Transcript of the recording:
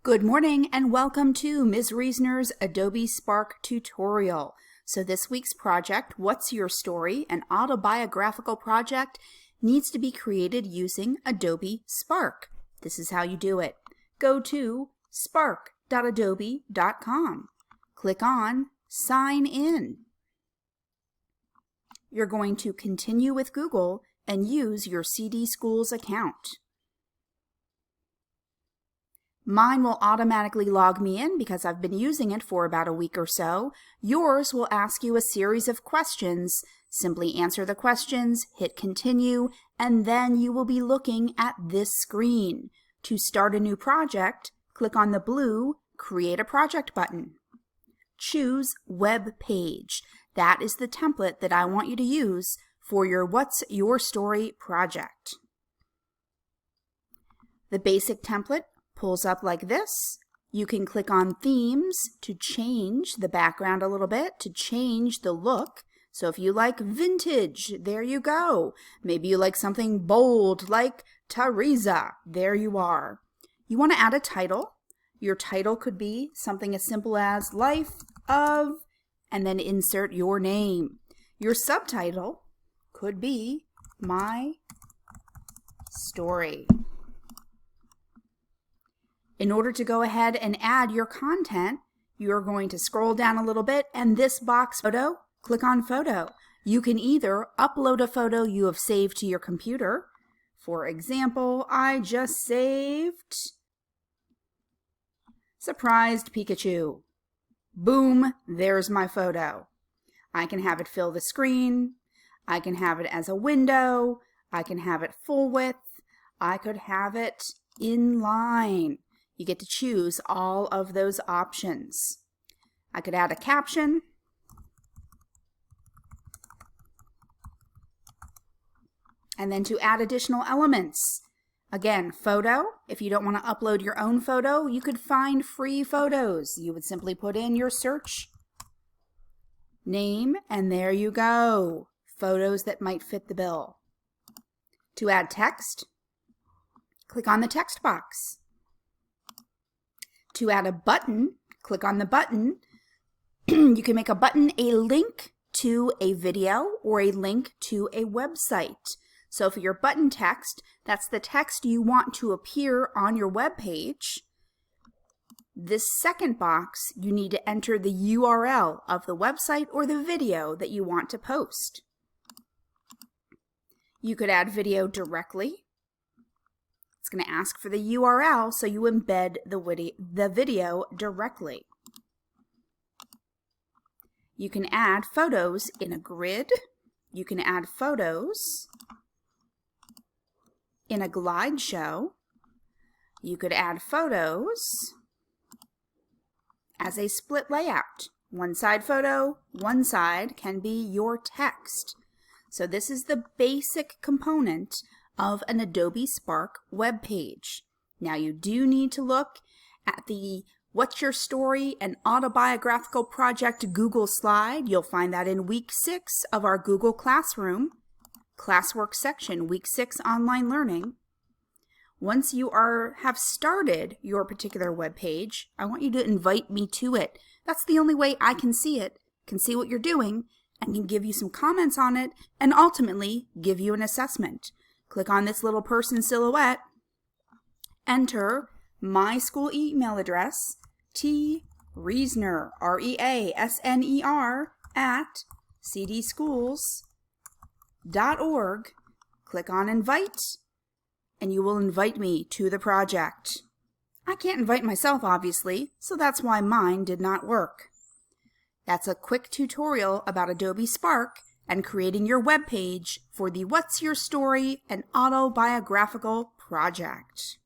Good morning and welcome to Ms. Reasoner's Adobe Spark tutorial. So this week's project, What's Your Story? An autobiographical project, needs to be created using Adobe Spark. This is how you do it. Go to spark.adobe.com. Click on Sign In. You're going to continue with Google and use your CD Schools account. Mine will automatically log me in because I've been using it for about a week or so. Yours will ask you a series of questions. Simply answer the questions, hit continue, and then you will be looking at this screen. To start a new project, click on the blue Create a Project button. Choose Web Page. That is the template that I want you to use for your What's Your Story project. The basic template pulls up like this. You can click on Themes to change the background a little bit, to change the look. So if you like vintage, there you go. Maybe you like something bold like Teresa. There you are. You want to add a title. Your title could be something as simple as Life of, and then insert your name. Your subtitle could be My Story. In order to go ahead and add your content, you're going to scroll down a little bit and this box photo, click on photo. You can either upload a photo you have saved to your computer. For example, I just saved Surprised Pikachu. Boom, there's my photo. I can have it fill the screen. I can have it as a window. I can have it full width. I could have it inline. You get to choose all of those options. I could add a caption. And then to add additional elements. Again, photo. If you don't want to upload your own photo, you could find free photos. You would simply put in your search name, and there you go. Photos that might fit the bill. To add text, click on the text box. To add a button, click on the button. You can make a button a link to a video or a link to a website. So for your button text, that's the text you want to appear on your web page. This second box, you need to enter the URL of the website or the video that you want to post. You could add video directly. It's going to ask for the URL, so you embed the video directly. You can add photos in a grid. You can add photos in a glide show. You could add photos as a split layout. One side photo, one side can be your text. So this is the basic component of an Adobe Spark web page. Now you do need to look at the What's Your Story? An autobiographical project Google slide. You'll find that in week 6 of our Google Classroom classwork section, week 6 online learning. Once you have started your particular web page, I want you to invite me to it. That's the only way I can see it, can see what you're doing, and can give you some comments on it, and ultimately give you an assessment. Click on this little person silhouette, enter my school email address, treasner, R-E-A-S-N-E-R, @cdschools.org. Click on invite, and you will invite me to the project. I can't invite myself, obviously, so that's why mine did not work. That's a quick tutorial about Adobe Spark and creating your web page for the What's Your Story? An autobiographical project.